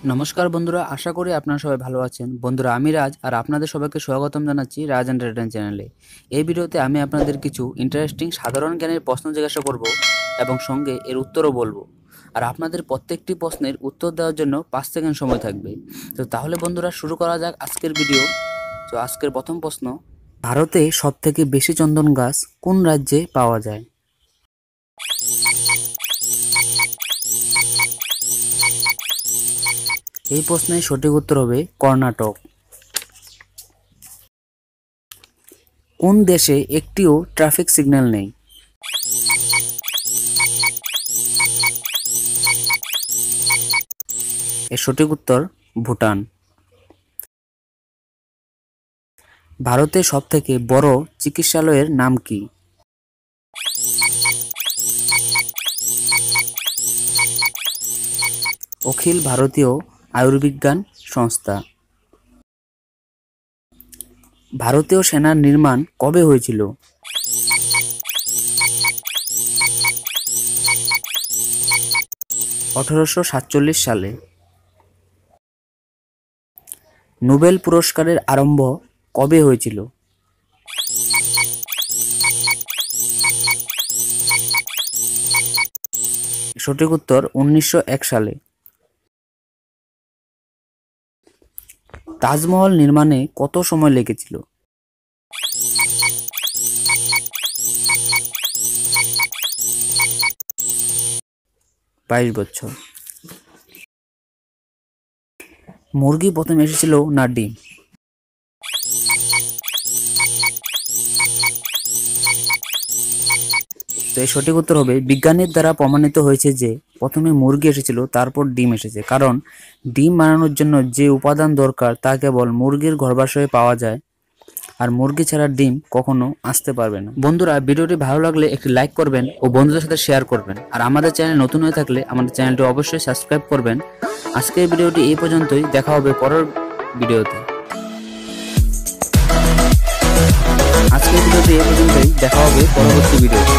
নমস্কার বন্ধুরা, আশা করি আপনারা সবাই ভালো আছেন। বন্ধুরা, আমি রাজ আর আপনাদের সবাইকে স্বাগতম জানাচ্ছি রাজ এন্টারটেইনমেন্ট চ্যানেলে। এই ভিডিওতে আমি আপনাদের কিছু ইন্টারেস্টিং সাধারণ জ্ঞানের প্রশ্ন জিজ্ঞাসা করব এবং সঙ্গে এর উত্তরও বলবো। আর আপনাদের প্রত্যেকটি প্রশ্নের উত্তর দেওয়ার জন্য 5 সেকেন্ড সময় থাকবে। তো তাহলে বন্ধুরা, শুরু করা যাক আজকের ভিডিও। তো আজকের প্রথম প্রশ্ন, ভারতে সবথেকে বেশি চন্দন গাছ কোন রাজ্যে পাওয়া যায়? এই প্রশ্নের সঠিক উত্তর হবে কর্ণাটক। কোন দেশে একটিও ট্রাফিক সিগন্যাল নেই? এর সঠিক উত্তর ভুটান। ভারতের সবথেকে বড় চিকিৎসালয়ের নাম কি? অখিল ভারতীয় আয়ুর্বিজ্ঞান সংস্থা। ভারতীয় সেনার নির্মাণ কবে হয়েছিল? 1847 সালে। নোবেল পুরস্কারের আরম্ভ কবে হয়েছিল? সঠিক উত্তর 1901 সালে। তাজমহল নির্মাণে কত সময় লেগেছিল? 22 বছর। মুরগি প্রথম এসেছিল না ডিম? তো এই সঠিক উত্তর হবে, বিজ্ঞানীর দ্বারা প্রমাণিত হয়েছে যে প্রথমে মুরগি এসেছিল, তারপর ডিম এসেছে। কারণ ডিম বানানোর জন্য যে উপাদান দরকার তা কেবল মুরগির গর্ভাশয়ে পাওয়া যায়, আর মুরগি ছাড়া ডিম কখনো আসতে পারবে না। বন্ধুরা, ভিডিওটি ভালো লাগলে একটি লাইক করবেন ও বন্ধুদের সাথে শেয়ার করবেন। আর আমাদের চ্যানেল নতুন হয়ে থাকলে আমাদের চ্যানেলটি অবশ্যই সাবস্ক্রাইব করবেন। আজকের ভিডিওটি এই পর্যন্তই, দেখা হবে পরের ভিডিওতে। আজকের ভিডিওটি এই পর্যন্তই, দেখা হবে পরবর্তী ভিডিওতে।